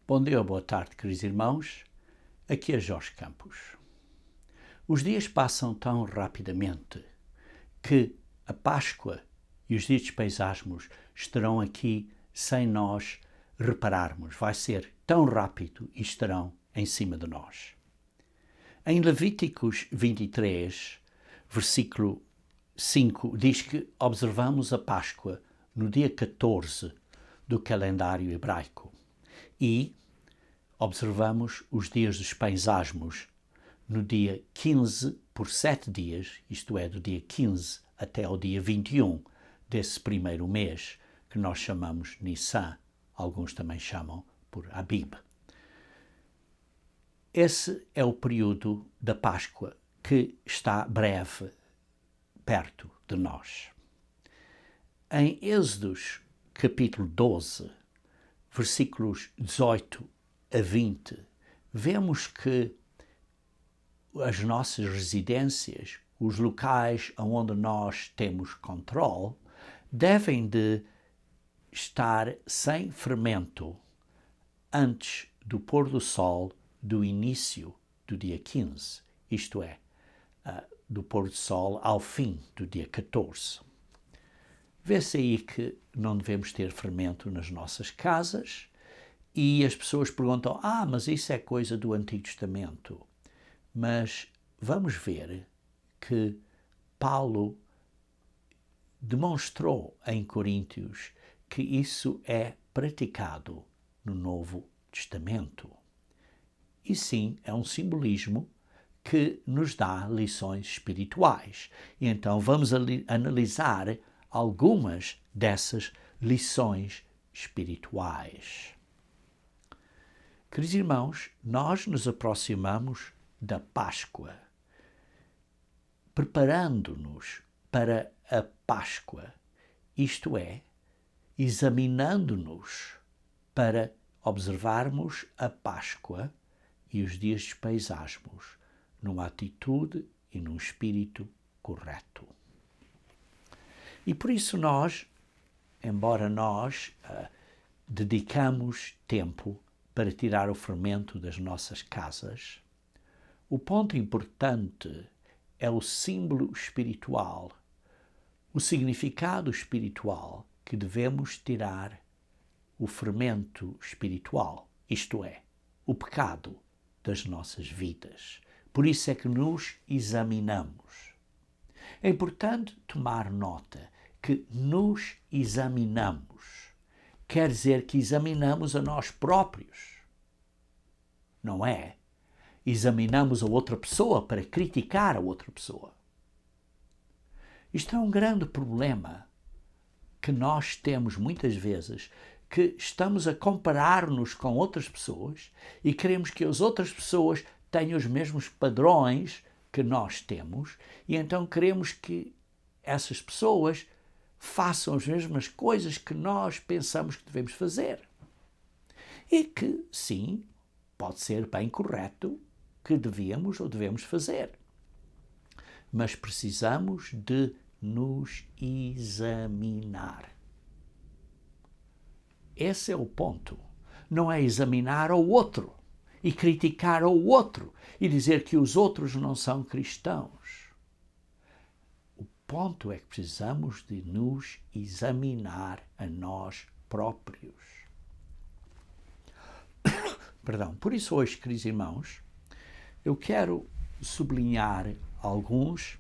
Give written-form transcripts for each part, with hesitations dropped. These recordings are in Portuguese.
Bom dia, boa tarde, queridos irmãos. Aqui é Jorge Campos. Os dias passam tão rapidamente que a Páscoa e os dias de Pesagesmos estarão aqui sem nós repararmos. Vai ser tão rápido e estarão em cima de nós. Em Levíticos 23, versículo 5, diz que observamos a Páscoa no dia 14 do calendário hebraico e observamos os dias dos Pesagesmos no dia 15 por 7 dias, isto é, do dia 15 até ao dia 21 desse primeiro mês, que nós chamamos Nissan, alguns também chamam por Abib. Esse é o período da Páscoa que está breve perto de nós. Em Êxodos capítulo 12, versículos 18 a 20, vemos que as nossas residências, os locais onde nós temos controle, devem de estar sem fermento antes do pôr do sol do início do dia 15, isto é, do pôr do sol ao fim do dia 14. Vê-se aí que não devemos ter fermento nas nossas casas e as pessoas perguntam, mas isso é coisa do Antigo Testamento. Mas vamos ver que Paulo demonstrou em Coríntios que isso é praticado no Novo Testamento. E sim, é um simbolismo que nos dá lições espirituais. E então vamos analisar algumas dessas lições espirituais. Queridos irmãos, nós nos aproximamos da Páscoa, preparando-nos para a Páscoa, isto é, examinando-nos para observarmos a Páscoa e os dias de Pesagesmos numa atitude e num espírito correto. E por isso nós, embora nós dedicamos tempo para tirar o fermento das nossas casas, o ponto importante é o símbolo espiritual, o significado espiritual que devemos tirar o fermento espiritual, isto é, o pecado das nossas vidas. Por isso é que nos examinamos. É importante tomar nota que nos examinamos. Quer dizer que examinamos a nós próprios. Não é? Examinamos a outra pessoa para criticar a outra pessoa. Isto é um grande problema que nós temos muitas vezes, que estamos a comparar-nos com outras pessoas e queremos que as outras pessoas tenham os mesmos padrões que nós temos e então queremos que essas pessoas façam as mesmas coisas que nós pensamos que devemos fazer. E que, sim, pode ser bem correto que devíamos ou devemos fazer. Mas precisamos de nos examinar. Esse é o ponto. Não é examinar ao outro e criticar ao outro e dizer que os outros não são cristãos. O ponto é que precisamos de nos examinar a nós próprios. Perdão. Por isso hoje, queridos irmãos, eu quero sublinhar alguns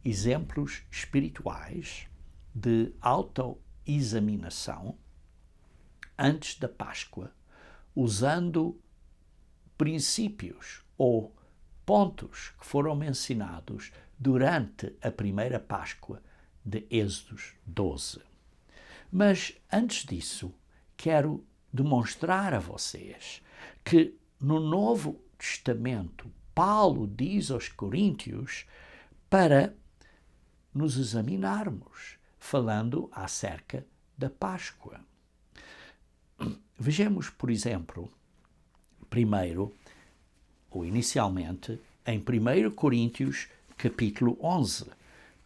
exemplos espirituais de autoexaminação antes da Páscoa, usando princípios ou pontos que foram mencionados durante a primeira Páscoa de Êxodos 12. Mas antes disso, quero demonstrar a vocês que no Novo Testamento, Paulo diz aos Coríntios para nos examinarmos, falando acerca da Páscoa. Vejamos, por exemplo, primeiro, ou inicialmente, em 1 Coríntios, capítulo 11.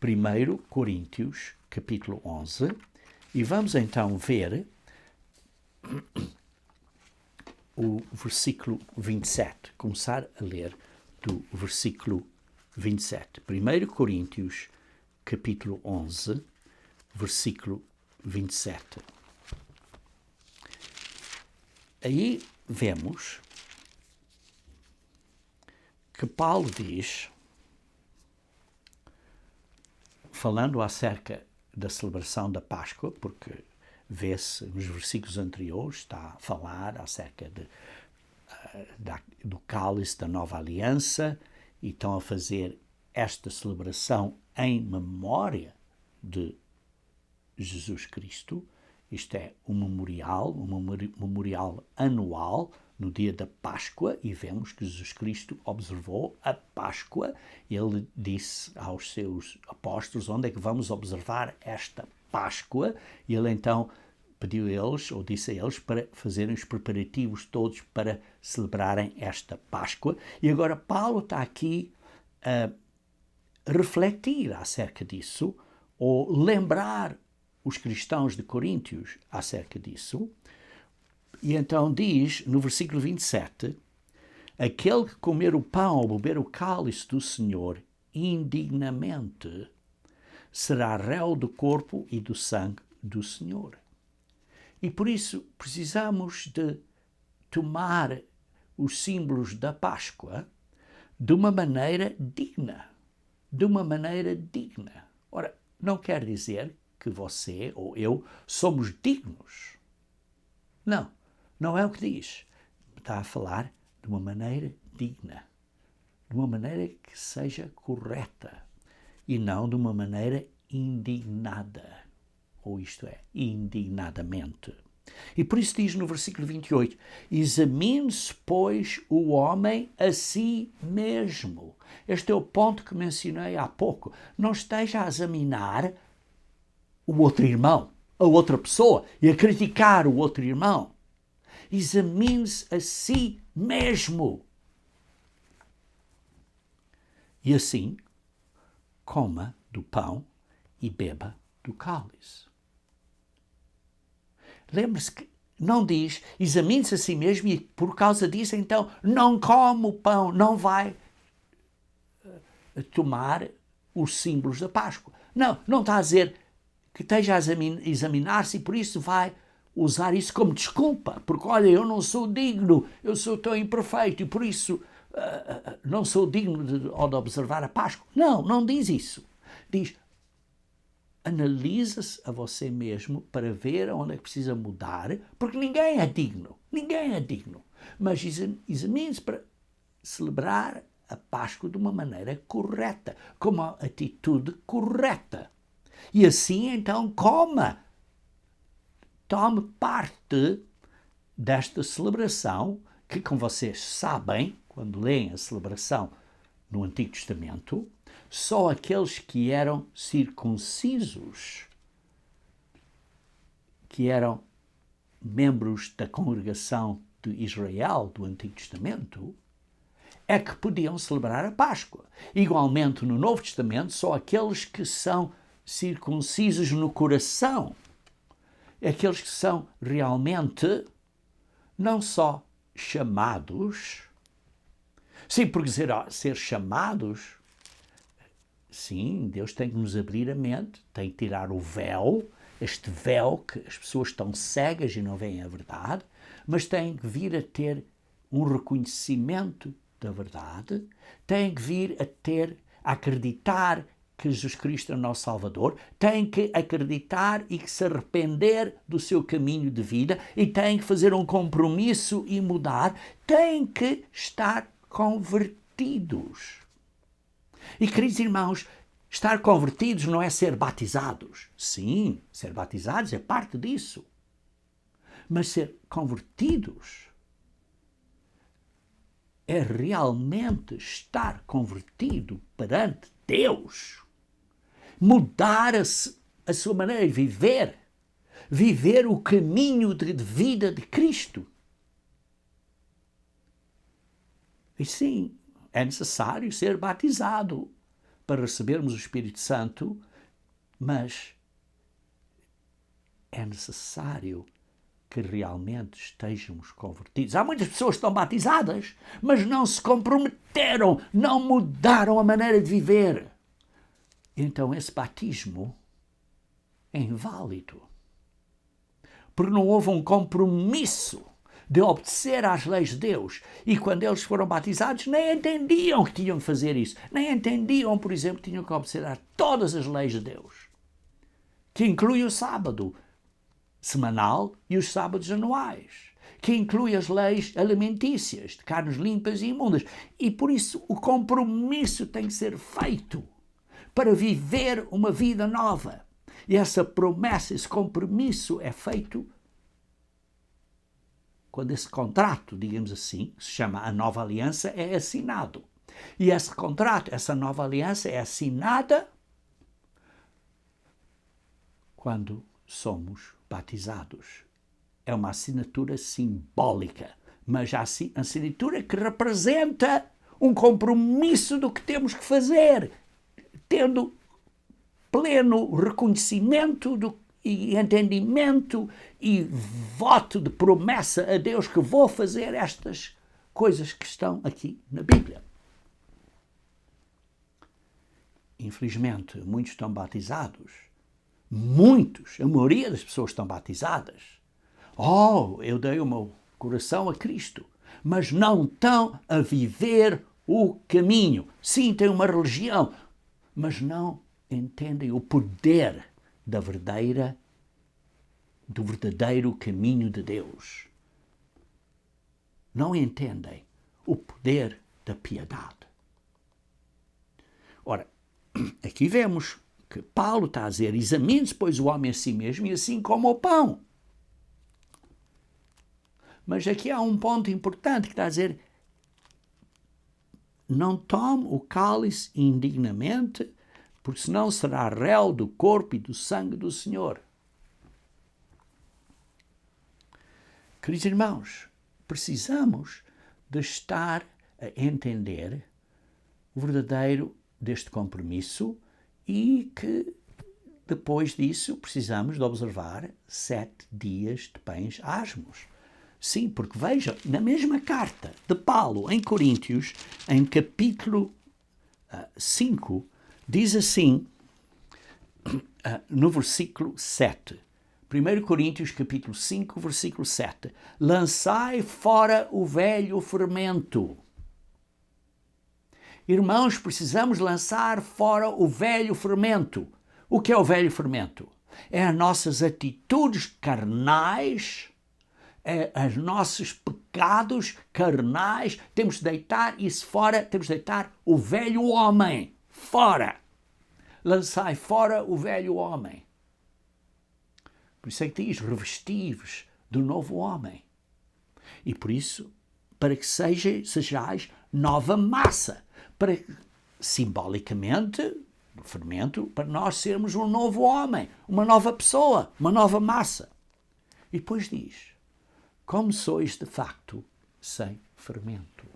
1 Coríntios, capítulo 11, e vamos então ver o versículo 27, começar a ler do versículo 27. 1 Coríntios, capítulo 11, versículo 27. Aí vemos que Paulo diz, falando acerca da celebração da Páscoa, porque vê-se nos versículos anteriores, está a falar acerca do cálice da nova aliança, e estão a fazer esta celebração em memória de Jesus Cristo. Isto é um memorial anual no dia da Páscoa, e vemos que Jesus Cristo observou a Páscoa. Ele disse aos seus apóstolos onde é que vamos observar esta Páscoa, e ele então pediu a eles, ou disse a eles, para fazerem os preparativos todos para celebrarem esta Páscoa. E agora Paulo está aqui a refletir acerca disso, ou lembrar os cristãos de Coríntios acerca disso. E então diz, no versículo 27, aquele que comer o pão ou beber o cálice do Senhor indignamente será réu do corpo e do sangue do Senhor. E por isso precisamos de tomar os símbolos da Páscoa de uma maneira digna. De uma maneira digna. Ora, não quer dizer que você ou eu somos dignos. Não, não é o que diz. Está a falar de uma maneira digna. De uma maneira que seja correta. E não de uma maneira indignada. Ou isto é, indignadamente. E por isso diz no versículo 28, examine-se, pois, o homem a si mesmo. Este é o ponto que mencionei há pouco. Não esteja a examinar o outro irmão, a outra pessoa, e a criticar o outro irmão. Examine-se a si mesmo. E assim, coma do pão e beba do cálice. Lembre-se que não diz, examine-se a si mesmo e por causa disso, então, não come o pão, não vai tomar os símbolos da Páscoa. Não, não está a dizer que esteja a examinar-se e por isso vai usar isso como desculpa, porque olha, eu não sou digno, eu sou tão imperfeito e por isso não sou digno de observar a Páscoa. Não, não diz isso. Diz, analisa-se a você mesmo para ver onde é que precisa mudar, porque ninguém é digno, mas examine-se para celebrar a Páscoa de uma maneira correta, com uma atitude correta. E assim, então, tome parte desta celebração, que, como vocês sabem, quando leem a celebração no Antigo Testamento, só aqueles que eram circuncisos, que eram membros da congregação de Israel do Antigo Testamento, é que podiam celebrar a Páscoa. Igualmente, no Novo Testamento, só aqueles que são circuncisos no coração, aqueles que são realmente não só chamados, sim, porque ser chamados, sim, Deus tem que nos abrir a mente, tem que tirar o véu, este véu que as pessoas estão cegas e não veem a verdade, mas tem que vir a ter um reconhecimento da verdade, tem que vir a acreditar que Jesus Cristo é o nosso Salvador, tem que acreditar e que se arrepender do seu caminho de vida e tem que fazer um compromisso e mudar, tem que estar convertidos. E, queridos irmãos, estar convertidos não é ser batizados. Sim, ser batizados é parte disso. Mas ser convertidos é realmente estar convertido perante Deus. Mudar a sua maneira de viver o caminho de vida de Cristo. E sim, é necessário ser batizado para recebermos o Espírito Santo, mas é necessário que realmente estejamos convertidos. Há muitas pessoas que estão batizadas, mas não se comprometeram, não mudaram a maneira de viver. Então esse batismo é inválido, porque não houve um compromisso de obedecer às leis de Deus. E quando eles foram batizados, nem entendiam que tinham que fazer isso. Nem entendiam, por exemplo, que tinham que obedecer a todas as leis de Deus, que inclui o sábado semanal e os sábados anuais, que inclui as leis alimentícias, de carnes limpas e imundas. E por isso o compromisso tem que ser feito para viver uma vida nova. E essa promessa, esse compromisso é feito quando esse contrato, digamos assim, que se chama a nova aliança, é assinado. E esse contrato, essa nova aliança é assinada quando somos batizados. É uma assinatura simbólica, mas a assinatura que representa um compromisso do que temos que fazer, tendo pleno reconhecimento e entendimento e voto de promessa a Deus que vou fazer estas coisas que estão aqui na Bíblia. Infelizmente, muitos estão batizados. A maioria das pessoas estão batizadas. Eu dei o meu coração a Cristo, mas não estão a viver o caminho. Sim, têm uma religião, mas não entendem o poder do verdadeiro caminho de Deus. Não entendem o poder da piedade. Ora, aqui vemos que Paulo está a dizer: examine-se, pois, o homem a si mesmo, e assim coma o pão. Mas aqui há um ponto importante que está a dizer: não tome o cálice indignamente, porque senão será réu do corpo e do sangue do Senhor. Queridos irmãos, precisamos de estar a entender o verdadeiro deste compromisso e que depois disso precisamos de observar 7 dias de pães asmos. Sim, porque vejam, na mesma carta de Paulo em Coríntios, em capítulo 5, diz assim, no versículo 7, 1 Coríntios capítulo 5, versículo 7, lançai fora o velho fermento. Irmãos, precisamos lançar fora o velho fermento. O que é o velho fermento? É as nossas atitudes carnais, é os nossos pecados carnais. Temos de deitar isso fora, temos de deitar o velho homem fora. Lançai fora o velho homem. Por isso é que diz, revesti-vos do novo homem. E por isso, para que sejais nova massa, para que, simbolicamente, no fermento, para nós sermos um novo homem, uma nova pessoa, uma nova massa. E depois diz, como sois de facto sem fermento.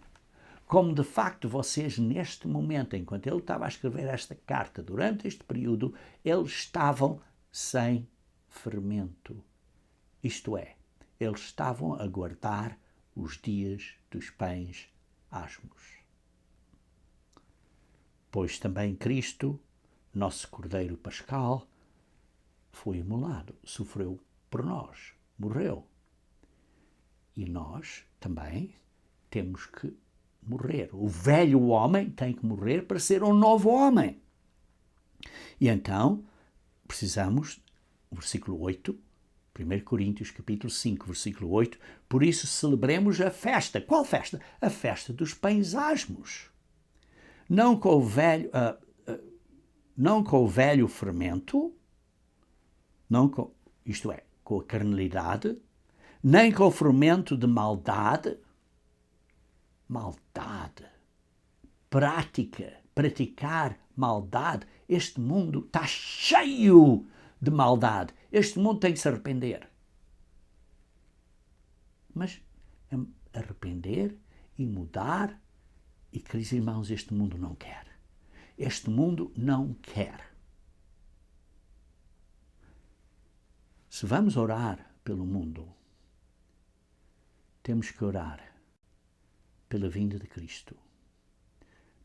Como de facto vocês neste momento, enquanto ele estava a escrever esta carta, durante este período, eles estavam sem fermento. Isto é, eles estavam a guardar os dias dos pães asmos. Pois também Cristo, nosso Cordeiro Pascal, foi imolado, sofreu por nós, morreu. E nós também temos que morrer. O velho homem tem que morrer para ser um novo homem. E então, precisamos, versículo 8, 1 Coríntios capítulo 5, versículo 8, por isso celebremos a festa. Qual festa? A festa dos pães asmos. Não com o velho fermento, isto é, com a carnalidade, nem com o fermento de maldade, praticar maldade. Este mundo está cheio de maldade. Este mundo tem que se arrepender. Mas arrepender e mudar, e queridos irmãos, este mundo não quer. Este mundo não quer. Se vamos orar pelo mundo, temos que orar pela vinda de Cristo.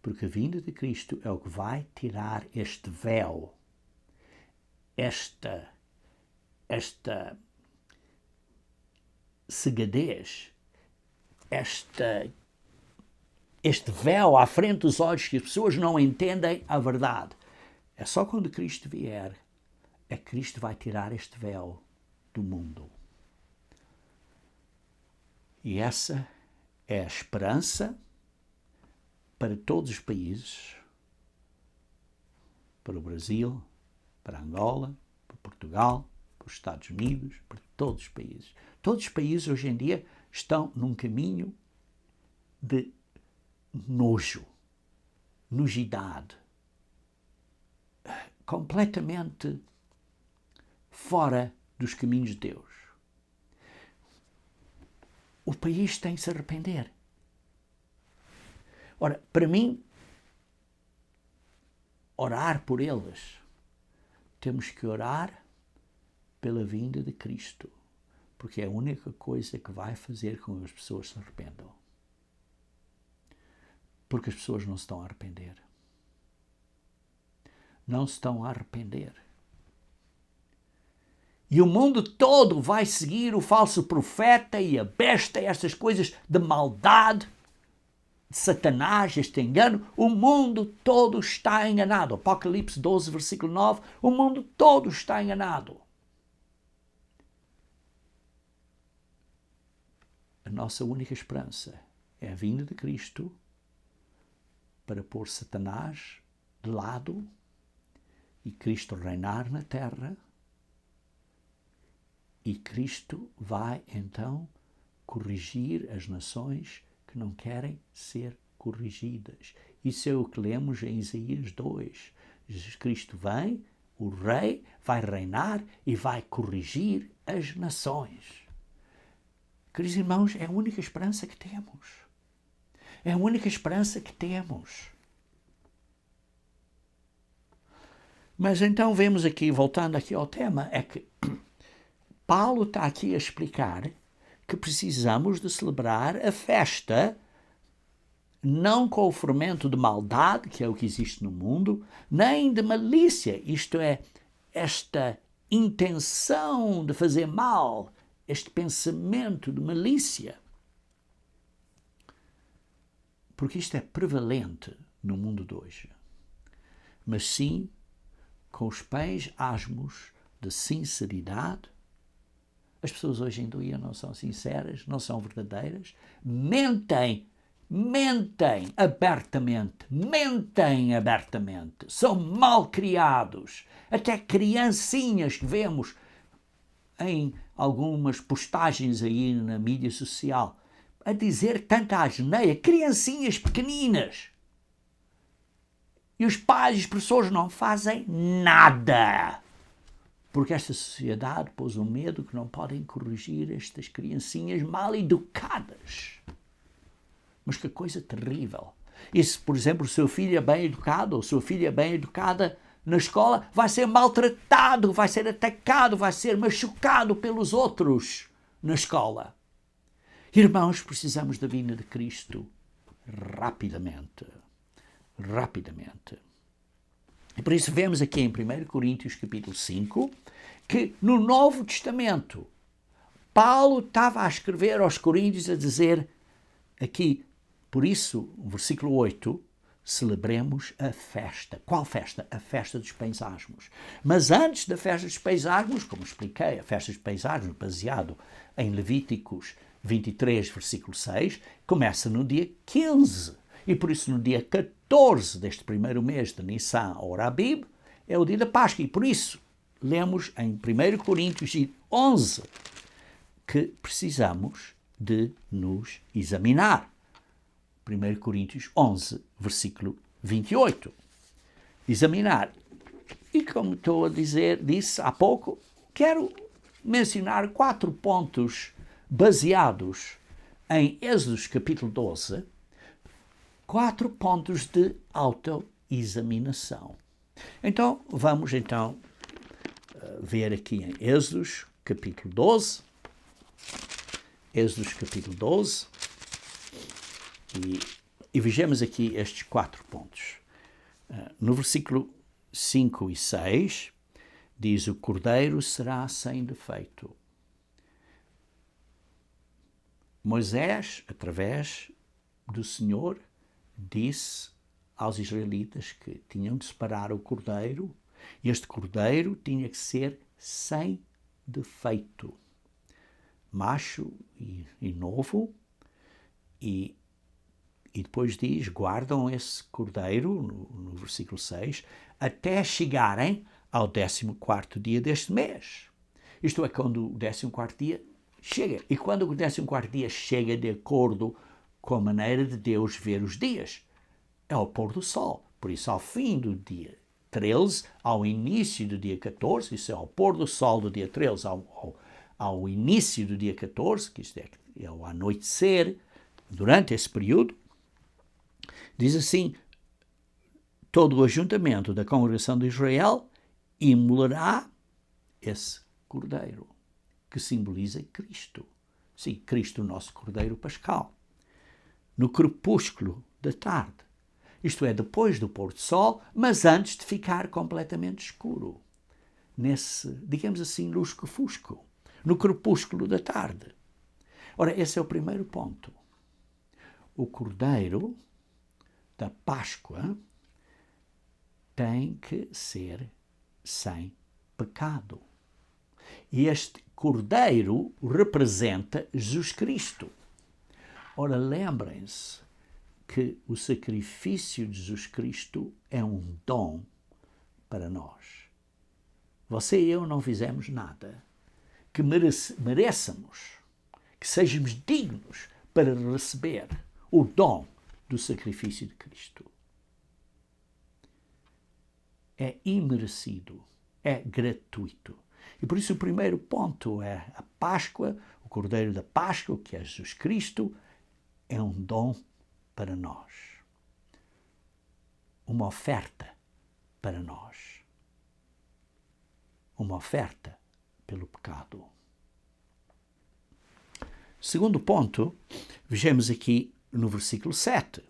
Porque a vinda de Cristo é o que vai tirar este véu, esta cegadez, este véu à frente dos olhos que as pessoas não entendem a verdade. É só quando Cristo vier é que Cristo vai tirar este véu do mundo. E essa é a esperança para todos os países, para o Brasil, para Angola, para Portugal, para os Estados Unidos, para todos os países. Todos os países hoje em dia estão num caminho de nojo, nojidade, completamente fora dos caminhos de Deus. O país tem que se arrepender. Ora, para mim, orar por eles, temos que orar pela vinda de Cristo, porque é a única coisa que vai fazer com que as pessoas se arrependam. Porque as pessoas não se estão a arrepender. Não se estão a arrepender. E o mundo todo vai seguir o falso profeta e a besta, estas coisas de maldade, de Satanás, este engano. O mundo todo está enganado. Apocalipse 12, versículo 9. O mundo todo está enganado. A nossa única esperança é a vinda de Cristo para pôr Satanás de lado e Cristo reinar na terra. E Cristo vai, então, corrigir as nações que não querem ser corrigidas. Isso é o que lemos em Isaías 2. Jesus Cristo vem, o Rei, vai reinar e vai corrigir as nações. Queridos irmãos, é a única esperança que temos. É a única esperança que temos. Mas então vemos aqui, voltando aqui ao tema, é que Paulo está aqui a explicar que precisamos de celebrar a festa não com o fermento de maldade, que é o que existe no mundo, nem de malícia, isto é, esta intenção de fazer mal, este pensamento de malícia. Porque isto é prevalente no mundo de hoje. Mas sim com os pés asmos de sinceridade. As pessoas hoje em dia não são sinceras, não são verdadeiras, mentem abertamente, são mal criados. Até criancinhas que vemos em algumas postagens aí na mídia social a dizer tanta asneira, criancinhas pequeninas. E os pais e os professores não fazem nada. Porque esta sociedade pôs um medo que não podem corrigir estas criancinhas mal educadas. Mas que coisa terrível. E se, por exemplo, o seu filho é bem educado ou a sua filha é bem educada na escola, vai ser maltratado, vai ser atacado, vai ser machucado pelos outros na escola. Irmãos, precisamos da vinda de Cristo rapidamente. Rapidamente. E por isso vemos aqui em 1 Coríntios capítulo 5 que no Novo Testamento Paulo estava a escrever aos Coríntios a dizer aqui, por isso, no versículo 8, celebremos a festa. Qual festa? A festa dos pães asmos. Mas antes da festa dos pães asmos, como expliquei, a festa dos pães asmos, baseado em Levíticos 23, versículo 6, começa no dia 15. E por isso no dia 14 deste primeiro mês de Nissan ou Abib é o dia da Páscoa. E por isso lemos em 1 Coríntios 11 que precisamos de nos examinar. 1 Coríntios 11, versículo 28. Examinar. E como estou a disse há pouco, quero mencionar 4 pontos baseados em Êxodos capítulo 12, 4 pontos de autoexaminação. Então, vamos ver aqui em Êxodos capítulo 12. Êxodo capítulo 12, e vejamos aqui estes 4 pontos. No versículo 5 e 6, diz: o cordeiro será sem defeito. Moisés, através do Senhor, disse aos israelitas que tinham de separar o cordeiro, e este cordeiro tinha que ser sem defeito, macho e novo, e depois diz: guardam esse cordeiro, no versículo 6, até chegarem ao 14º dia deste mês. Isto é, quando o 14º dia chega. E quando o 14º dia chega de acordo com a maneira de Deus ver os dias, é ao pôr do sol. Por isso, ao fim do dia 13, ao início do dia 14, isso é ao pôr do sol do dia 13, ao início do dia 14, que isto é ao anoitecer, durante esse período, diz assim: todo o ajuntamento da congregação de Israel imolará esse cordeiro, que simboliza Cristo. Sim, Cristo, o nosso cordeiro pascal. No crepúsculo da tarde. Isto é, depois do pôr do sol, mas antes de ficar completamente escuro. Nesse, digamos assim, lusco-fusco. No crepúsculo da tarde. Ora, esse é o primeiro ponto. O cordeiro da Páscoa tem que ser sem pecado. E este cordeiro representa Jesus Cristo. Ora, lembrem-se que o sacrifício de Jesus Cristo é um dom para nós. Você e eu não fizemos nada que mereçamos, que sejamos dignos para receber o dom do sacrifício de Cristo. É imerecido, é gratuito. E por isso o primeiro ponto é a Páscoa, o Cordeiro da Páscoa, que é Jesus Cristo, é um dom para nós. Uma oferta para nós. Uma oferta pelo pecado. Segundo ponto, vejamos aqui no versículo 7.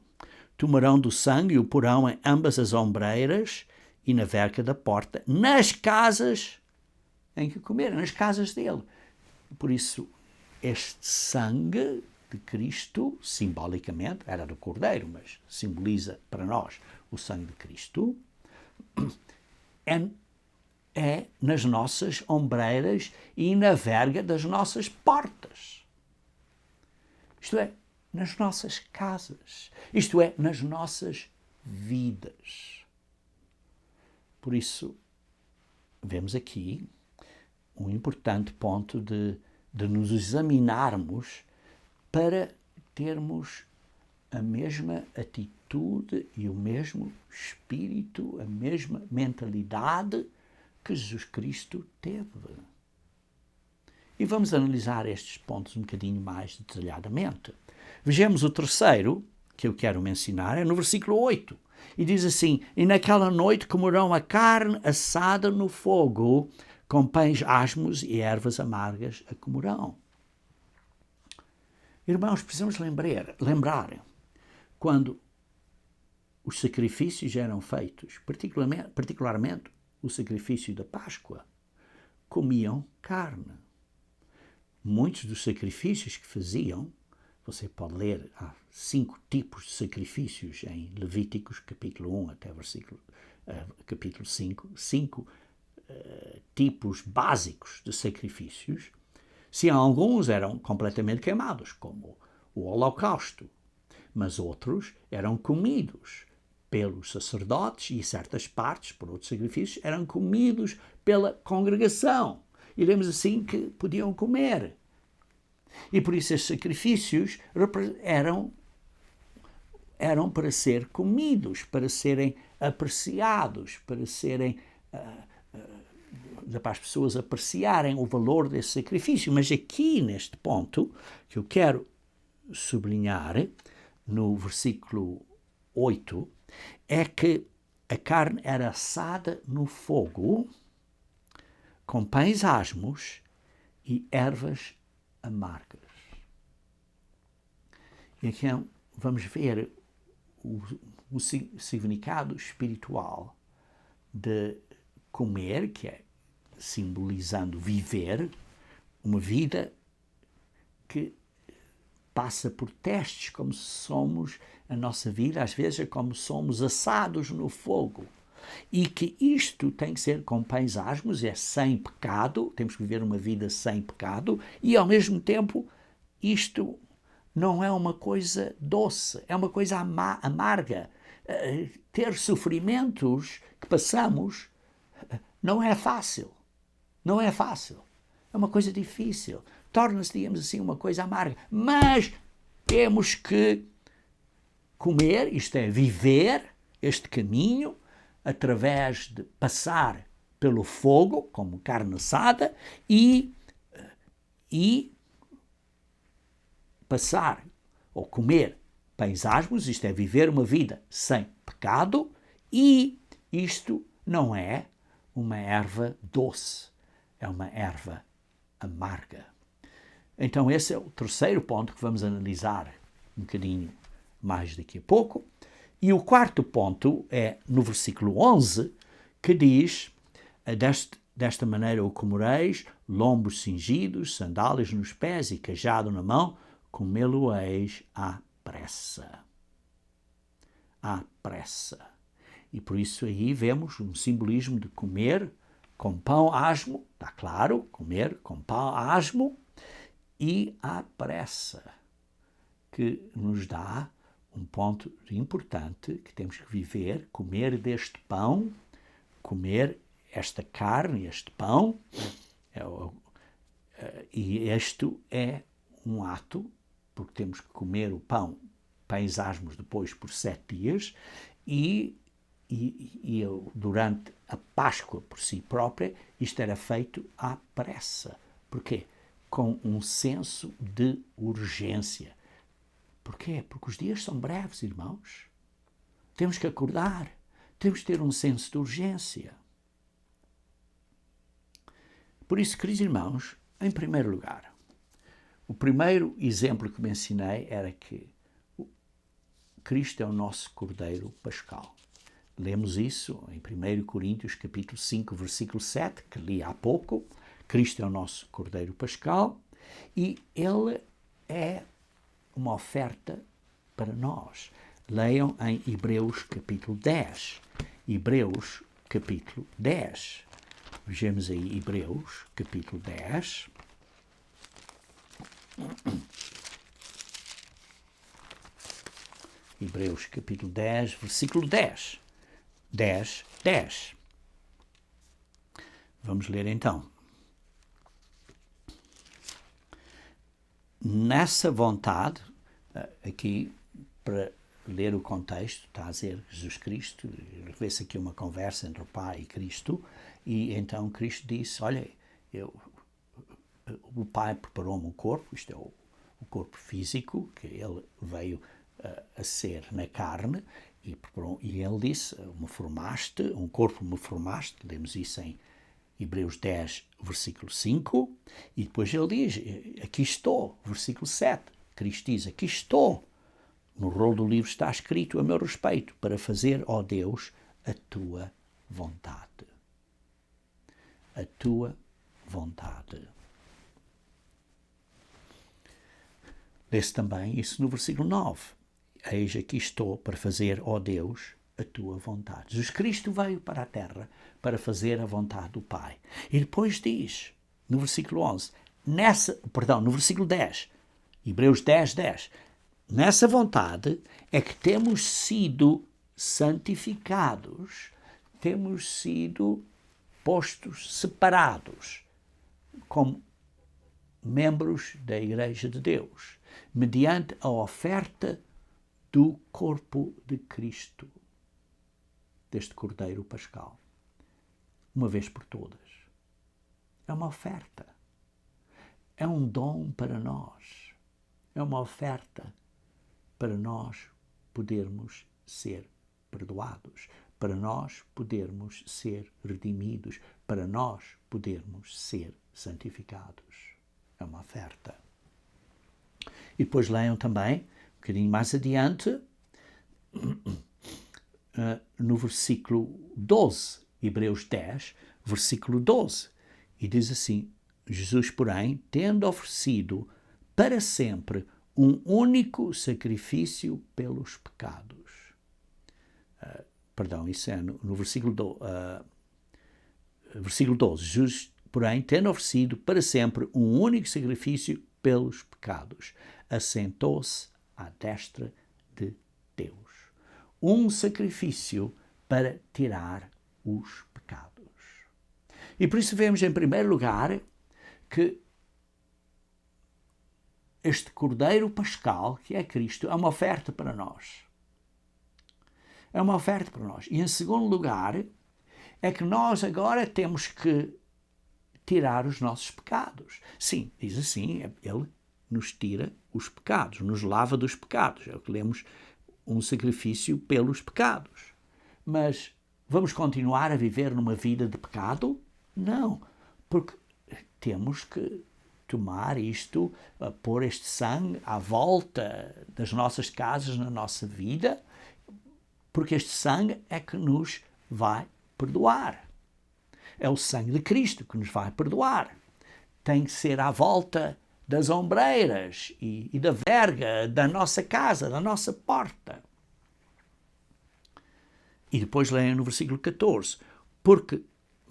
Tomarão do sangue e o porão em ambas as ombreiras e na verga da porta, nas casas em que comerem, nas casas dele. Por isso, este sangue de Cristo, simbolicamente, era do Cordeiro, mas simboliza para nós o sangue de Cristo, é nas nossas ombreiras e na verga das nossas portas. Isto é, nas nossas casas. Isto é, nas nossas vidas. Por isso, vemos aqui um importante ponto de nos examinarmos para termos a mesma atitude e o mesmo espírito, a mesma mentalidade que Jesus Cristo teve. E vamos analisar estes pontos um bocadinho mais detalhadamente. Vejamos o terceiro que eu quero mencionar, é no versículo 8. E diz assim: e naquela noite comerão a carne assada no fogo, com pães asmos e ervas amargas a comerão. Irmãos, precisamos lembrar quando os sacrifícios eram feitos, particularmente o sacrifício da Páscoa, comiam carne. Muitos dos sacrifícios que faziam, você pode ler, há 5 tipos de sacrifícios em Levíticos, capítulo 1 até capítulo 5, 5 tipos básicos de sacrifícios. Se alguns eram completamente queimados, como o holocausto, mas outros eram comidos pelos sacerdotes e certas partes, por outros sacrifícios, eram comidos pela congregação. E lemos assim que podiam comer. E por isso esses sacrifícios eram para ser comidos, para serem apreciados, para serem para as pessoas apreciarem o valor desse sacrifício. Mas aqui, neste ponto, que eu quero sublinhar, no versículo 8, é que a carne era assada no fogo, com pães asmos e ervas amargas. Então, vamos ver o significado espiritual de comer, que é simbolizando viver, uma vida que passa por testes, como somos, a nossa vida às vezes é como somos assados no fogo. E que isto tem que ser com paisagem, é sem pecado, temos que viver uma vida sem pecado, e ao mesmo tempo isto não é uma coisa doce, é uma coisa amarga. Ter sofrimentos que passamos não é fácil. Não é fácil. É uma coisa difícil. Torna-se, digamos assim, uma coisa amarga. Mas temos que comer, isto é, viver este caminho através de passar pelo fogo, como carne assada, e passar ou comer paisagens, isto é, viver uma vida sem pecado, e isto não é uma erva doce, é uma erva amarga. Então esse é o terceiro ponto que vamos analisar um bocadinho mais daqui a pouco. E o quarto ponto é no versículo 11, que diz: desta maneira o comereis, lombos cingidos, sandálias nos pés e cajado na mão, comê-lo-eis à pressa. À pressa. E por isso aí vemos um simbolismo de comer com pão asmo, está claro, comer com pão asmo e à pressa, que nos dá um ponto importante que temos que viver, comer deste pão, comer esta carne, este pão, e este é um ato, porque temos que comer o pão, pães asmos depois por 7 dias, e durante a Páscoa por si própria, isto era feito à pressa. Porquê? Com um senso de urgência. Porquê? Porque os dias são breves, irmãos. Temos que acordar, temos que ter um senso de urgência. Por isso, queridos irmãos, em primeiro lugar, o primeiro exemplo que mencionei era que Cristo é o nosso Cordeiro Pascal. Lemos isso em 1 Coríntios capítulo 5, versículo 7, que li há pouco. Cristo é o nosso Cordeiro Pascal e Ele é uma oferta para nós. Leiam em Hebreus capítulo 10. Hebreus capítulo 10. Vejamos aí Hebreus capítulo 10. Hebreus capítulo 10, versículo 10. 10. Vamos ler então. Nessa vontade, aqui para ler o contexto, está a dizer Jesus Cristo, vê-se aqui uma conversa entre o Pai e Cristo, e então Cristo disse, olha, o Pai preparou-me um corpo, isto é o corpo físico, que ele veio a ser na carne, e ele disse, um corpo me formaste, lemos isso em Hebreus 10, versículo 5, e depois ele diz, aqui estou, versículo 7, Cristo diz, aqui estou, no rolo do livro está escrito a meu respeito, para fazer, ó Deus, a tua vontade. A tua vontade. Lê-se também isso no versículo 9. Eis aqui estou para fazer, ó Deus, a tua vontade. Jesus Cristo veio para a terra para fazer a vontade do Pai. E depois diz, no versículo 11, no versículo 10, Hebreus 10, 10, nessa vontade é que temos sido santificados, temos sido postos separados como membros da Igreja de Deus, mediante a oferta do corpo de Cristo, deste Cordeiro Pascal, uma vez por todas. É uma oferta. É um dom para nós. É uma oferta para nós podermos ser perdoados, para nós podermos ser redimidos, para nós podermos ser santificados. É uma oferta. E depois leiam também bocadinho mais adiante, no versículo 12, Hebreus 10, versículo 12, e diz assim: Jesus, porém, tendo oferecido para sempre um único sacrifício pelos pecados. Isso é no versículo 12. Jesus, porém, tendo oferecido para sempre um único sacrifício pelos pecados, assentou-se à destra de Deus. Um sacrifício para tirar os pecados. E por isso vemos, em primeiro lugar, que este Cordeiro Pascal, que é Cristo, é uma oferta para nós. É uma oferta para nós. E, em segundo lugar, é que nós agora temos que tirar os nossos pecados. Sim, diz assim, ele nos tira os pecados, nos lava dos pecados. É o que lemos, um sacrifício pelos pecados. Mas vamos continuar a viver numa vida de pecado? Não, porque temos que tomar isto, pôr este sangue à volta das nossas casas, na nossa vida, porque este sangue é que nos vai perdoar. É o sangue de Cristo que nos vai perdoar. Tem que ser à volta das ombreiras e da verga da nossa casa, da nossa porta. E depois leiam no versículo 14, porque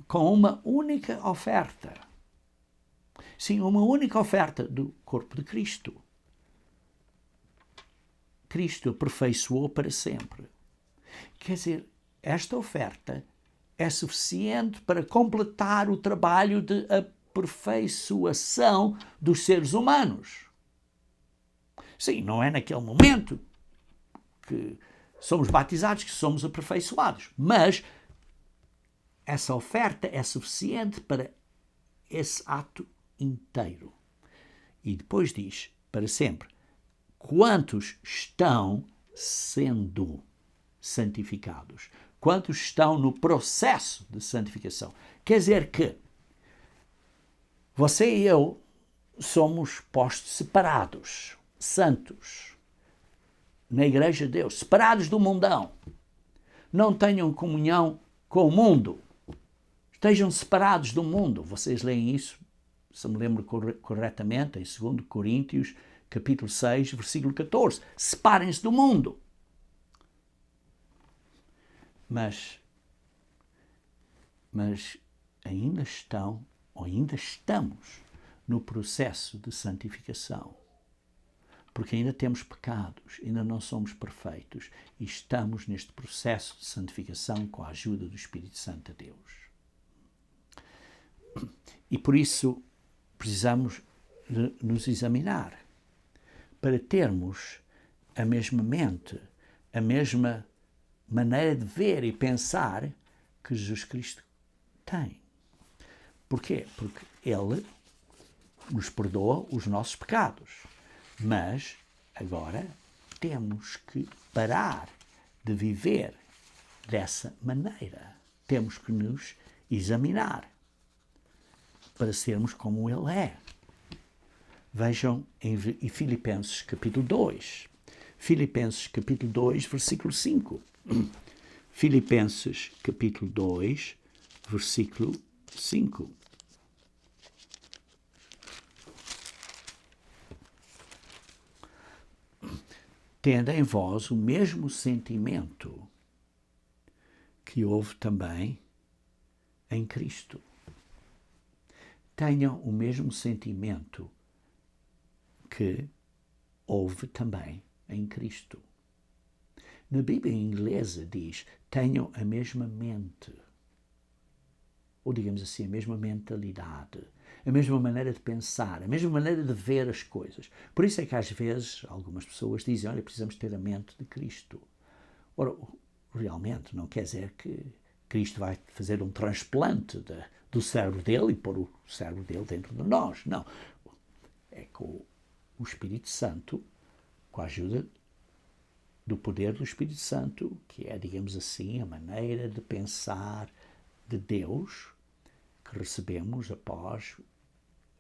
com uma única oferta, sim, uma única oferta do corpo de Cristo, Cristo aperfeiçoou para sempre. Quer dizer, esta oferta é suficiente para completar o trabalho de aperfeiçoação dos seres humanos. Sim, não é naquele momento que somos batizados que somos aperfeiçoados, mas essa oferta é suficiente para esse ato inteiro. E depois diz, para sempre, quantos estão sendo santificados? Quantos estão no processo de santificação? Quer dizer que você e eu somos postos separados, santos, na Igreja de Deus, separados do mundão. Não tenham comunhão com o mundo. Estejam separados do mundo. Vocês leem isso, se me lembro corretamente, em 2 Coríntios, capítulo 6, versículo 14. Separem-se do mundo. Mas ainda estão, ou ainda estamos, no processo de santificação. Porque ainda temos pecados, ainda não somos perfeitos e estamos neste processo de santificação com a ajuda do Espírito Santo de Deus. E por isso precisamos de nos examinar para termos a mesma mente, a mesma maneira de ver e pensar que Jesus Cristo tem. Porquê? Porque Ele nos perdoa os nossos pecados. Mas agora temos que parar de viver dessa maneira. Temos que nos examinar para sermos como Ele é. Vejam em Filipenses capítulo 2. Filipenses capítulo 2, versículo 5. Filipenses capítulo 2, versículo 5. Tendo em vós o mesmo sentimento que houve também em Cristo. Tenham o mesmo sentimento que houve também em Cristo. Na Bíblia inglesa diz, tenham a mesma mente, ou digamos assim, a mesma mentalidade, a mesma maneira de pensar, a mesma maneira de ver as coisas. Por isso é que às vezes algumas pessoas dizem, olha, precisamos ter a mente de Cristo. Ora, realmente não quer dizer que Cristo vai fazer um transplante do cérebro dele e pôr o cérebro dele dentro de nós. Não. É com o Espírito Santo, com a ajuda do poder do Espírito Santo, que é, digamos assim, a maneira de pensar de Deus que recebemos após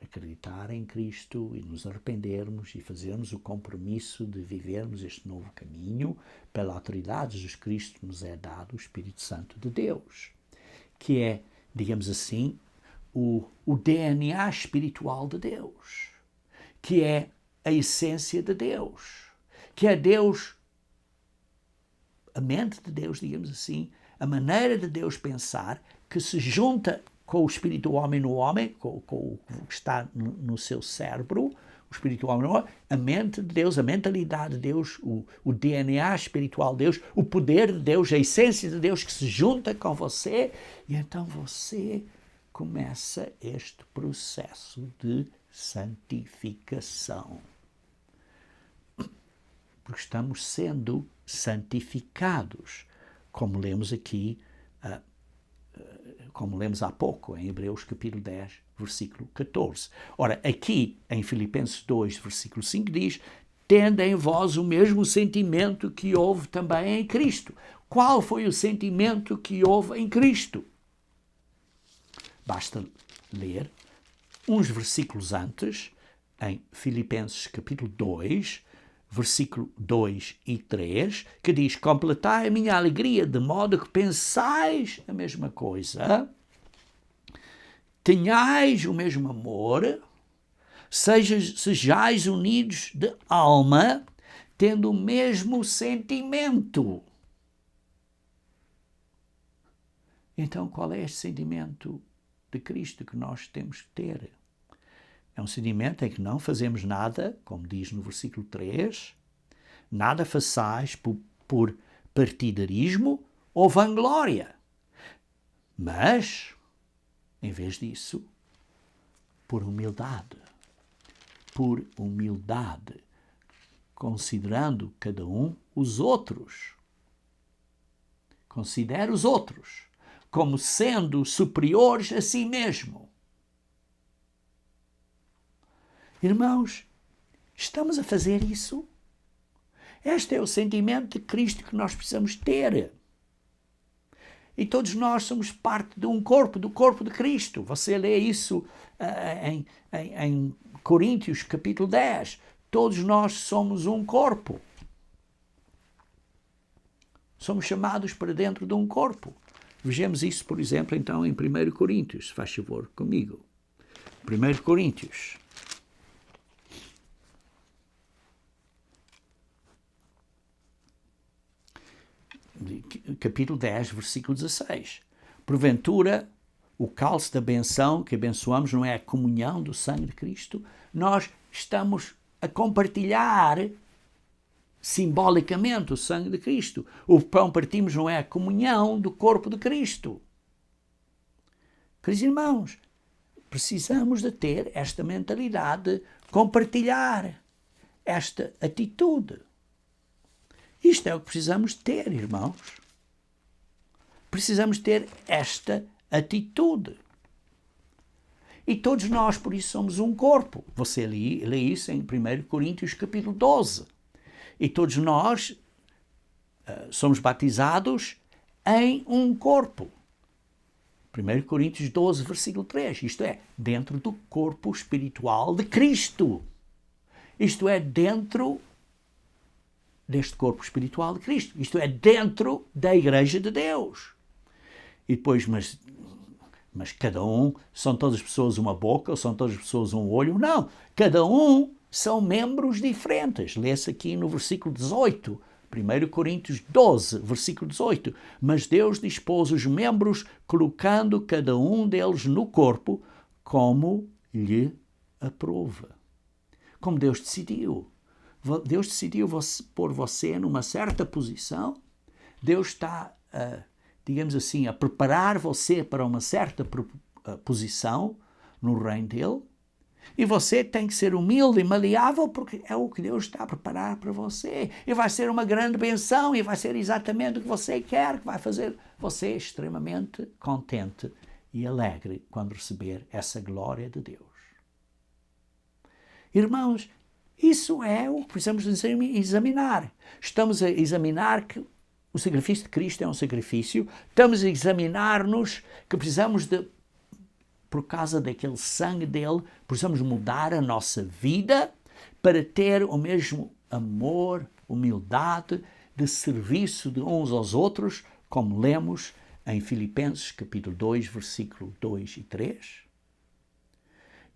acreditar em Cristo e nos arrependermos e fazermos o compromisso de vivermos este novo caminho pela autoridade de Jesus Cristo, nos é dado o Espírito Santo de Deus, que é, digamos assim, o DNA espiritual de Deus, que é a essência de Deus, que é Deus, a mente de Deus, digamos assim, a maneira de Deus pensar, que se junta com o espírito do homem no homem, com o que está no seu cérebro, o espírito do homem no homem, a mente de Deus, a mentalidade de Deus, o DNA espiritual de Deus, o poder de Deus, a essência de Deus que se junta com você, e então você começa este processo de santificação. Porque estamos sendo santificados, como lemos aqui, como lemos há pouco, em Hebreus capítulo 10, versículo 14. Ora, aqui em Filipenses 2, versículo 5 diz: tende em vós o mesmo sentimento que houve também em Cristo. Qual foi o sentimento que houve em Cristo? Basta ler uns versículos antes, em Filipenses capítulo 2, versículo 2 e 3, que diz: completai a minha alegria de modo que pensais a mesma coisa, tenhais o mesmo amor, sejais unidos de alma, tendo o mesmo sentimento. Então, qual é este sentimento de Cristo que nós temos que ter? É um sentimento em que não fazemos nada, como diz no versículo 3, nada façais por partidarismo ou vanglória, mas, em vez disso, por humildade, considerando cada um os outros. Considere os outros como sendo superiores a si mesmo. Irmãos, estamos a fazer isso? Este é o sentimento de Cristo que nós precisamos ter. E todos nós somos parte de um corpo, do corpo de Cristo. Você lê isso em Coríntios, capítulo 10. Todos nós somos um corpo. Somos chamados para dentro de um corpo. Vejamos isso, por exemplo, então, em 1 Coríntios. Se faz favor comigo. 1 Coríntios. Capítulo 10, versículo 16. Porventura, o cálice da benção que abençoamos não é a comunhão do sangue de Cristo? Nós estamos a compartilhar simbolicamente o sangue de Cristo. O pão partimos não é a comunhão do corpo de Cristo. Queridos irmãos, precisamos de ter esta mentalidade, de compartilhar esta atitude. Isto é o que precisamos ter, irmãos. Precisamos ter esta atitude. E todos nós, por isso, somos um corpo. Você lê isso em 1 Coríntios capítulo 12. E todos nós somos batizados em um corpo. 1 Coríntios 12, versículo 3. Isto é, dentro do corpo espiritual de Cristo. Isto é, dentro deste corpo espiritual de Cristo. Isto é, dentro da Igreja de Deus. E depois, mas cada um, são todas as pessoas uma boca, ou são todas as pessoas um olho? Não, cada um são membros diferentes. Lê-se aqui no versículo 18, 1 Coríntios 12, versículo 18. Mas Deus dispôs os membros, colocando cada um deles no corpo, como lhe aprova. Como Deus decidiu. Deus decidiu pôr você numa certa posição. Deus está, digamos assim, a preparar você para uma certa posição no reino dele. E você tem que ser humilde e maleável, porque é o que Deus está a preparar para você. E vai ser uma grande benção, e vai ser exatamente o que você quer, que vai fazer você extremamente contente e alegre quando receber essa glória de Deus. Irmãos, isso é o que precisamos examinar. Estamos a examinar que o sacrifício de Cristo é um sacrifício. Estamos a examinar-nos que precisamos de por causa daquele sangue dele, precisamos mudar a nossa vida para ter o mesmo amor, humildade, de serviço de uns aos outros, como lemos em Filipenses capítulo 2, versículo 2 e 3.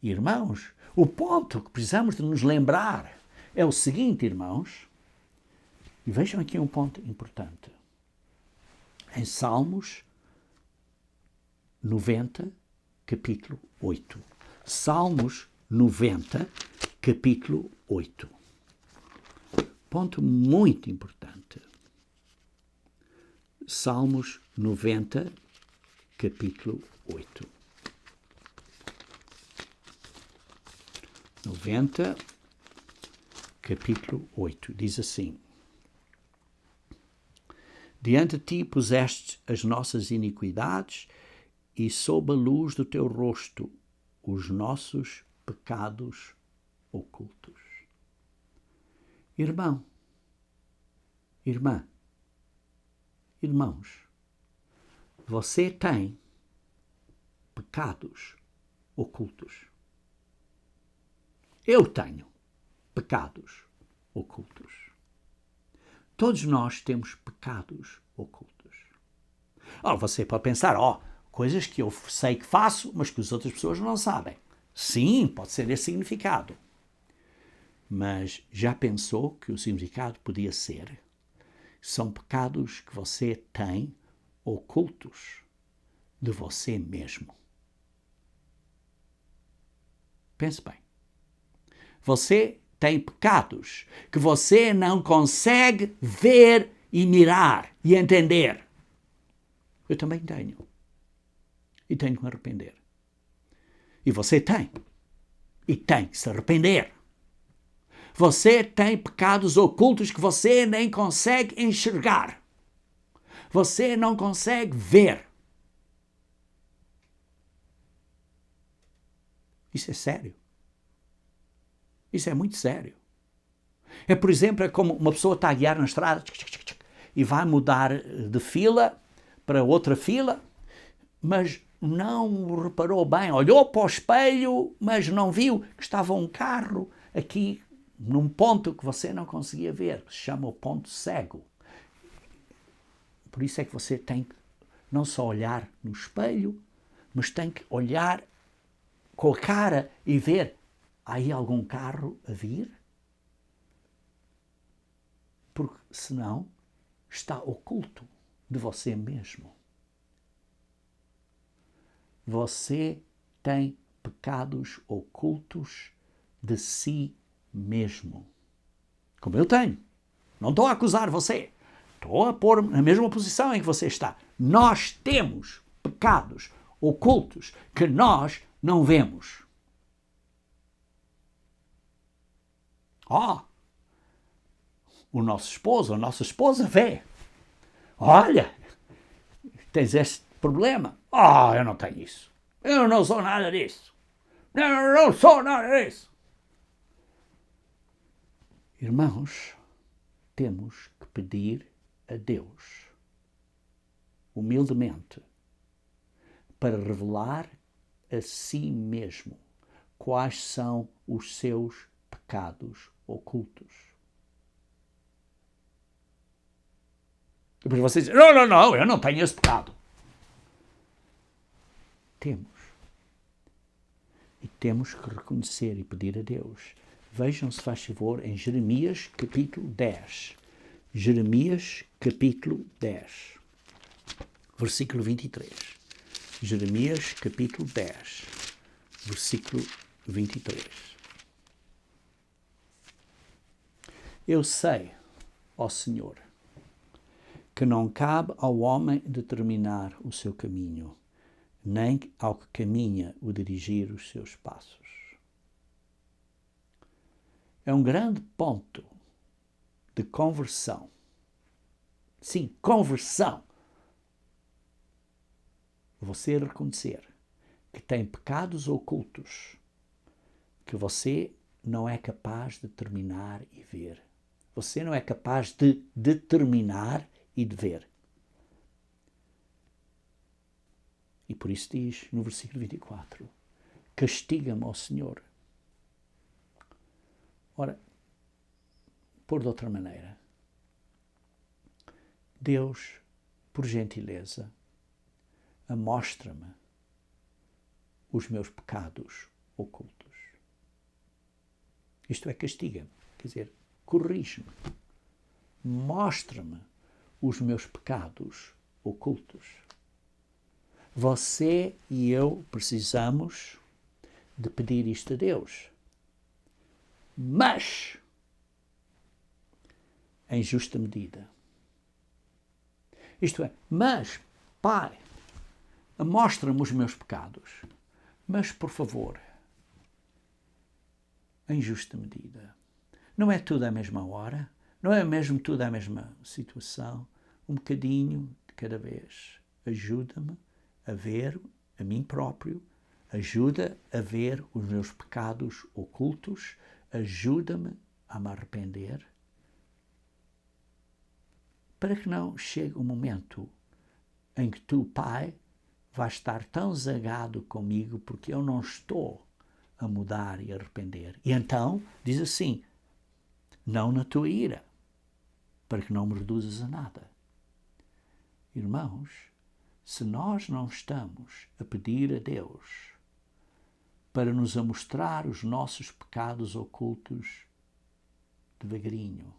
Irmãos, o ponto que precisamos de nos lembrar é o seguinte, irmãos, e vejam aqui um ponto importante. Em Salmos 90, capítulo 8. Salmos 90, capítulo 8. Ponto muito importante. Salmos 90, capítulo 8. 90, capítulo 8. Diz assim: Diante de ti puseste as nossas iniquidades e sob a luz do teu rosto os nossos pecados ocultos. Irmão, irmã, irmãos, você tem pecados ocultos. Eu tenho pecados ocultos. Todos nós temos pecados ocultos. Você pode pensar, coisas que eu sei que faço, mas que as outras pessoas não sabem. Sim, pode ser esse significado. Mas já pensou que o significado podia ser? São pecados que você tem ocultos de você mesmo. Pense bem. Você tem pecados que você não consegue ver e mirar e entender. Eu também tenho. E tenho que me arrepender. E você tem. E tem que se arrepender. Você tem pecados ocultos que você nem consegue enxergar. Você não consegue ver. Isso é sério. Isso é muito sério. É, por exemplo, é como uma pessoa está a guiar na estrada e vai mudar de fila para outra fila, mas não reparou bem, olhou para o espelho, mas não viu que estava um carro aqui num ponto que você não conseguia ver, que se chama o ponto cego. Por isso é que você tem que não só olhar no espelho, mas tem que olhar com a cara e ver, há aí algum carro a vir? Porque senão está oculto de você mesmo. Você tem pecados ocultos de si mesmo. Como eu tenho. Não estou a acusar você. Estou a pôr na mesma posição em que você está. Nós temos pecados ocultos que nós não vemos. O nosso esposo, a nossa esposa vê. Olha, tens este problema. Eu não tenho isso. Eu não sou nada disso. Eu não sou nada disso. Irmãos, temos que pedir a Deus, humildemente, para revelar a si mesmo quais são os seus pecados ocultos. Depois vocês dizem, não, eu não tenho esse pecado. Temos. E temos que reconhecer e pedir a Deus. Vejam, se faz favor, em Jeremias capítulo 10. Jeremias capítulo 10, versículo 23. Jeremias capítulo 10, versículo 23. Eu sei, ó Senhor, que não cabe ao homem determinar o seu caminho, nem ao que caminha o dirigir os seus passos. É um grande ponto de conversão. Sim, conversão. Você reconhecer que tem pecados ocultos que você não é capaz de determinar e ver. Você não é capaz de determinar e de ver. E por isso diz no versículo 24, castiga-me, ó Senhor. Ora, por de outra maneira, Deus, por gentileza, amostra-me os meus pecados ocultos. Isto é, castiga-me, quer dizer, corrige-me, mostra-me os meus pecados ocultos. Você e eu precisamos de pedir isto a Deus. Mas, em justa medida. Isto é, mas, Pai, mostra-me os meus pecados, mas, por favor, em justa medida. Não é tudo à mesma hora, não é mesmo tudo à mesma situação, um bocadinho de cada vez. Ajuda-me a ver a mim próprio, ajuda a ver os meus pecados ocultos, ajuda-me a me arrepender, para que não chegue o momento em que tu, Pai, vais estar tão zangado comigo porque eu não estou a mudar e a arrepender. E então, diz assim, não na tua ira, para que não me reduzas a nada. Irmãos, se nós não estamos a pedir a Deus para nos mostrar os nossos pecados ocultos devagarinho,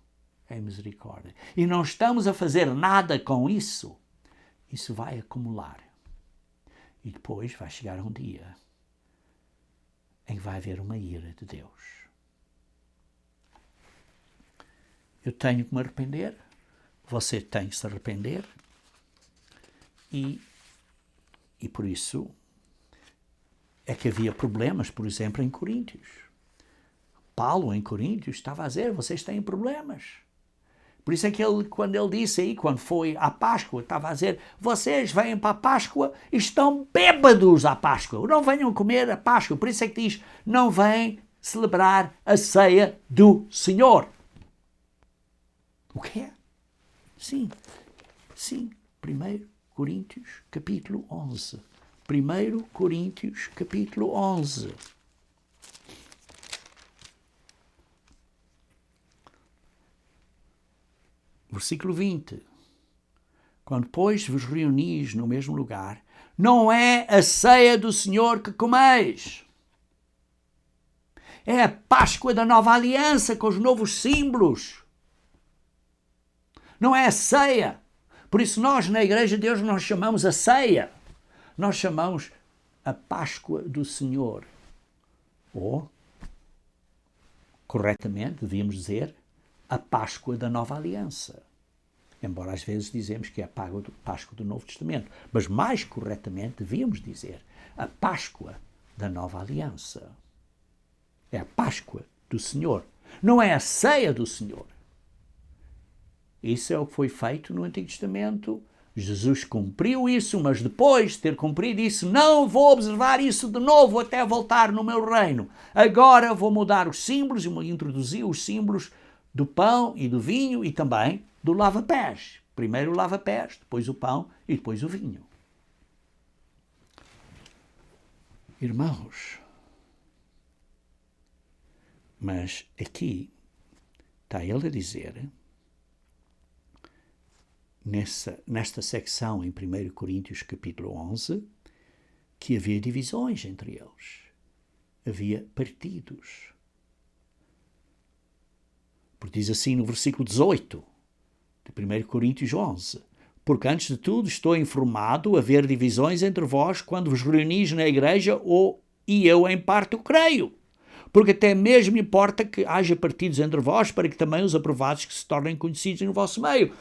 em misericórdia, e não estamos a fazer nada com isso, isso vai acumular. E depois vai chegar um dia em que vai haver uma ira de Deus. Eu tenho que me arrepender, você tem que se arrepender, e por isso é que havia problemas, por exemplo, em Coríntios. Paulo, em Coríntios, estava a dizer, vocês têm problemas. Por isso é que quando ele disse aí, quando foi à Páscoa, estava a dizer, vocês vêm para a Páscoa e estão bêbados à Páscoa, não venham comer a Páscoa. Por isso é que diz, não vêm celebrar a ceia do Senhor. O que é? Sim, 1 Coríntios, capítulo 11. 1 Coríntios, capítulo 11. Versículo 20. Quando, pois, vos reunis no mesmo lugar, não é a ceia do Senhor que comeis. É a Páscoa da nova aliança com os novos símbolos. Não é a ceia. Por isso nós, na Igreja de Deus, não chamamos a ceia. Nós chamamos a Páscoa do Senhor. Ou, corretamente, devíamos dizer, a Páscoa da nova aliança. Embora às vezes dizemos que é a Páscoa do Novo Testamento. Mas mais corretamente devíamos dizer a Páscoa da nova aliança. É a Páscoa do Senhor. Não é a ceia do Senhor. Isso é o que foi feito no Antigo Testamento. Jesus cumpriu isso, mas depois de ter cumprido isso, não vou observar isso de novo até voltar no meu reino. Agora vou mudar os símbolos e vou introduzir os símbolos do pão e do vinho e também do lava-pés. Primeiro o lava-pés, depois o pão e depois o vinho. Irmãos, mas aqui está ele a dizer, nesta secção em 1 Coríntios capítulo 11, que havia divisões entre eles. Havia partidos. Porque diz assim no versículo 18 de 1 Coríntios 11, porque antes de tudo estou informado haver divisões entre vós quando vos reunis na igreja, e eu em parte o creio. Porque até mesmo importa que haja partidos entre vós para que também os aprovados que se tornem conhecidos no vosso meio.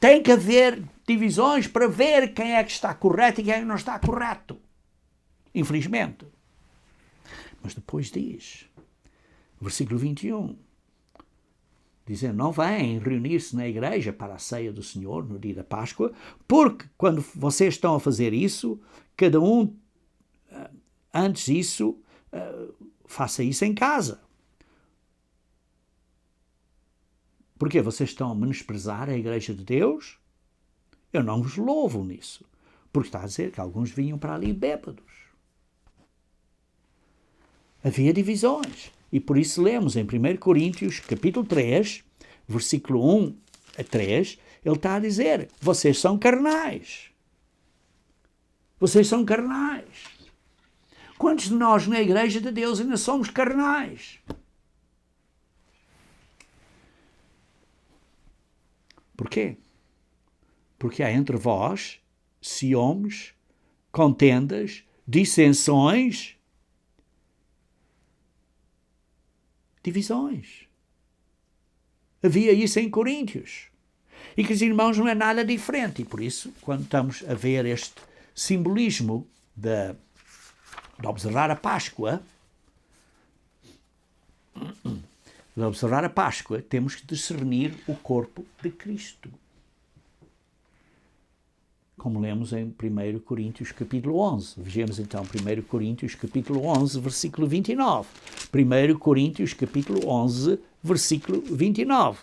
Tem que haver divisões para ver quem é que está correto e quem é que não está correto. Infelizmente. Mas depois diz, versículo 21, dizendo, não vêm reunir-se na igreja para a ceia do Senhor no dia da Páscoa, porque quando vocês estão a fazer isso, cada um, antes disso, faça isso em casa. Porque vocês estão a menosprezar a igreja de Deus? Eu não vos louvo nisso. Porque está a dizer que alguns vinham para ali bêbados. Havia divisões. E por isso lemos em 1 Coríntios, capítulo 3, versículo 1 a 3, ele está a dizer, vocês são carnais. Vocês são carnais. Quantos de nós na Igreja de Deus ainda somos carnais? Porquê? Porque há entre vós ciúmes, contendas, dissensões, divisões. Havia isso em Coríntios. E que os irmãos não é nada diferente. E por isso, quando estamos a ver este simbolismo de observar a Páscoa, temos que discernir o corpo de Cristo. Como lemos em 1 Coríntios capítulo 11. Vejamos então 1 Coríntios capítulo 11, versículo 29. 1 Coríntios capítulo 11, versículo 29.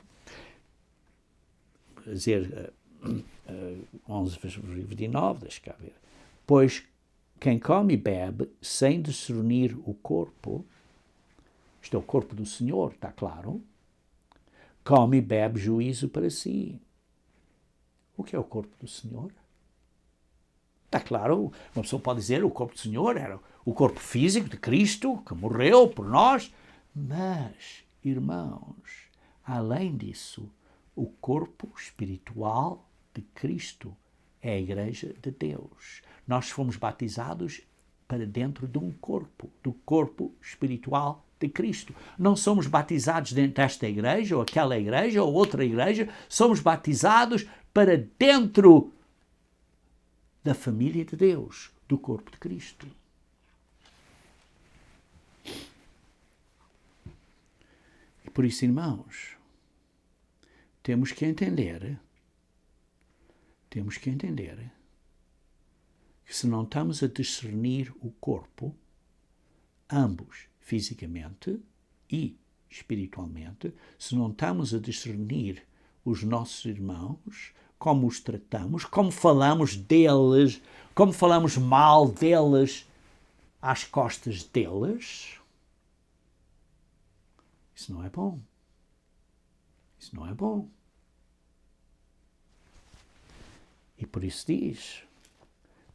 Quer dizer, 11, versículo 29, deixa cá ver. Pois quem come e bebe sem discernir o corpo, isto é o corpo do Senhor, está claro, come e bebe juízo para si. O que é o corpo do Senhor? Está claro, uma pessoa pode dizer o corpo do Senhor era o corpo físico de Cristo, que morreu por nós, mas, irmãos, além disso, o corpo espiritual de Cristo é a Igreja de Deus. Nós fomos batizados para dentro de um corpo, do corpo espiritual de Cristo. Não somos batizados dentro desta igreja, ou aquela igreja, ou outra igreja, somos batizados para dentro da família de Deus, do corpo de Cristo. E por isso, irmãos, temos que entender que se não estamos a discernir o corpo, ambos fisicamente e espiritualmente, se não estamos a discernir os nossos irmãos, como os tratamos, como falamos deles, como falamos mal deles às costas deles, isso não é bom. Isso não é bom. E por isso diz,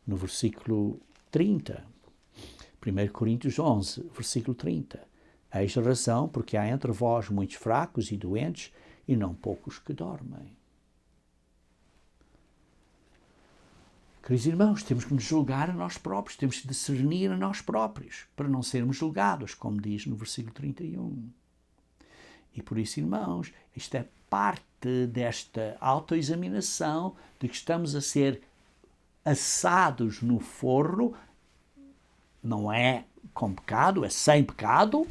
no versículo 30, 1 Coríntios 11, versículo 30, eis a razão porque há entre vós muitos fracos e doentes e não poucos que dormem. Queridos irmãos, temos que nos julgar a nós próprios, temos que discernir a nós próprios, para não sermos julgados, como diz no versículo 31. E por isso, irmãos, isto é parte desta autoexaminação de que estamos a ser assados no forno, não é com pecado, é sem pecado,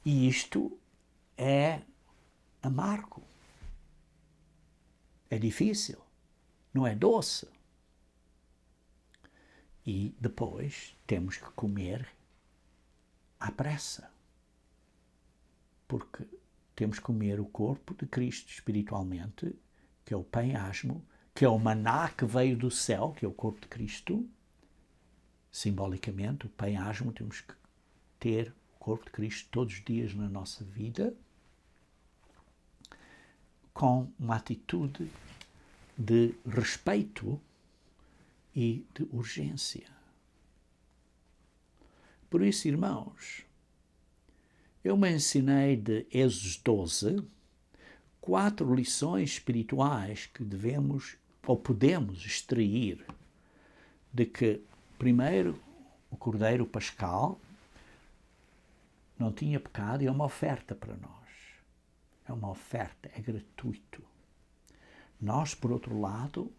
e isto é amargo, é difícil, não é doce. E depois temos que comer à pressa, porque temos que comer o corpo de Cristo espiritualmente, que é o pão asmo, que é o maná que veio do céu, que é o corpo de Cristo. Simbolicamente, o pão asmo, temos que ter o corpo de Cristo todos os dias na nossa vida, com uma atitude de respeito e de urgência. Por isso, irmãos, eu me ensinei de Êxodo 12 4 lições espirituais que devemos ou podemos extrair de que, primeiro, o Cordeiro Pascal não tinha pecado e é uma oferta para nós. É uma oferta, é gratuito. Nós, por outro lado,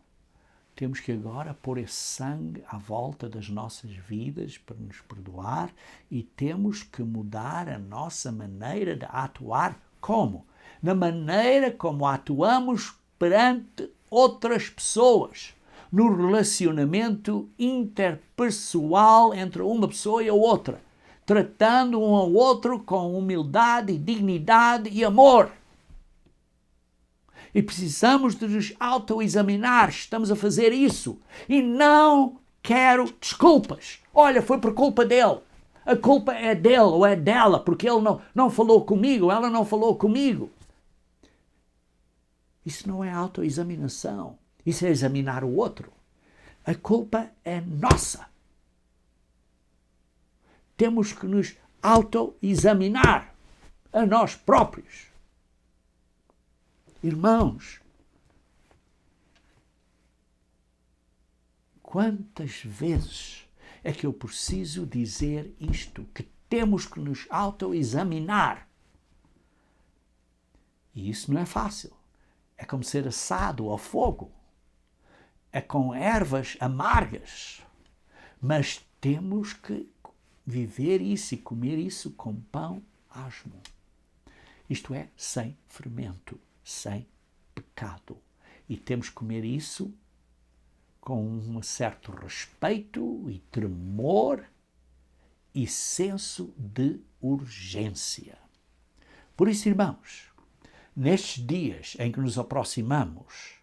temos que agora pôr esse sangue à volta das nossas vidas para nos perdoar e temos que mudar a nossa maneira de atuar. Como? Na maneira como atuamos perante outras pessoas, no relacionamento interpessoal entre uma pessoa e a outra, tratando um ao outro com humildade, dignidade e amor. E precisamos de nos autoexaminar. Estamos a fazer isso. E não quero desculpas. Olha, foi por culpa dele. A culpa é dele ou é dela, porque ele não falou comigo, ela não falou comigo. Isso não é autoexaminação. Isso é examinar o outro. A culpa é nossa. Temos que nos autoexaminar a nós próprios. Irmãos, quantas vezes é que eu preciso dizer isto? Que temos que nos autoexaminar. E isso não é fácil. É como ser assado ao fogo. É com ervas amargas. Mas temos que viver isso e comer isso com pão asmo. Isto é, sem fermento, sem pecado. E temos que comer isso com um certo respeito e tremor e senso de urgência. Por isso, irmãos, nestes dias em que nos aproximamos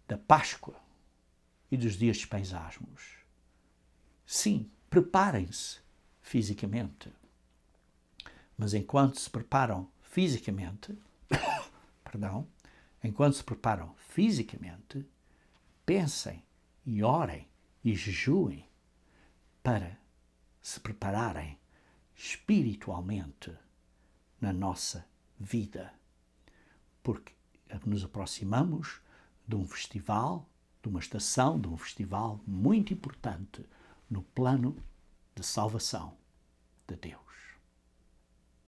da Páscoa e dos dias de Pães Asmos, sim, preparem-se fisicamente. Mas enquanto se preparam fisicamente, pensem e orem e jejuem para se prepararem espiritualmente na nossa vida. Porque nos aproximamos de um festival, de uma estação, de um festival muito importante no plano de salvação de Deus.